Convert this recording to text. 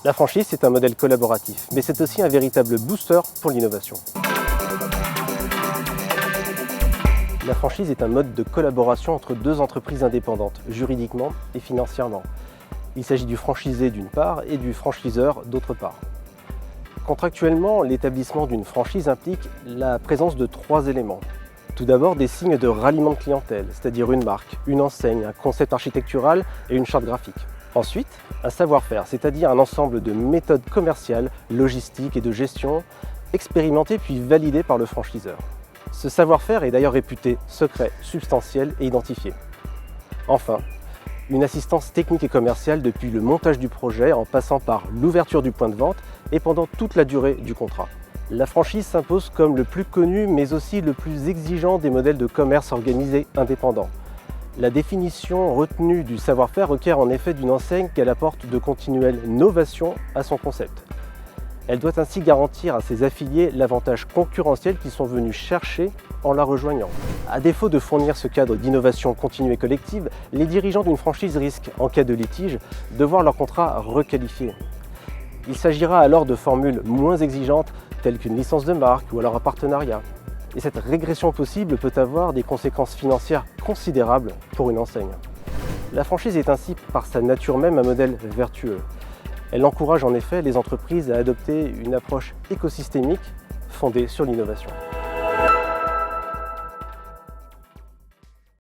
La franchise, c'est un modèle collaboratif, mais c'est aussi un véritable booster pour l'innovation. La franchise est un mode de collaboration entre deux entreprises indépendantes, juridiquement et financièrement. Il s'agit du franchisé d'une part et du franchiseur d'autre part. Contractuellement, l'établissement d'une franchise implique la présence de 3 éléments. Tout d'abord, des signes de ralliement de clientèle, c'est-à-dire une marque, une enseigne, un concept architectural et une charte graphique. Ensuite, un savoir-faire, c'est-à-dire un ensemble de méthodes commerciales, logistiques et de gestion expérimentées puis validées par le franchiseur. Ce savoir-faire est d'ailleurs réputé secret, substantiel et identifié. Enfin, une assistance technique et commerciale depuis le montage du projet en passant par l'ouverture du point de vente et pendant toute la durée du contrat. La franchise s'impose comme le plus connu mais aussi le plus exigeant des modèles de commerce organisés indépendants. La définition retenue du savoir-faire requiert en effet d'une enseigne qu'elle apporte de continuelles novations à son concept. Elle doit ainsi garantir à ses affiliés l'avantage concurrentiel qu'ils sont venus chercher en la rejoignant. À défaut de fournir ce cadre d'innovation continue et collective, les dirigeants d'une franchise risquent, en cas de litige, de voir leur contrat requalifié. Il s'agira alors de formules moins exigeantes telles qu'une licence de marque ou alors un partenariat. Et cette régression possible peut avoir des conséquences financières considérables pour une enseigne. La franchise est ainsi par sa nature même un modèle vertueux. Elle encourage en effet les entreprises à adopter une approche écosystémique fondée sur l'innovation.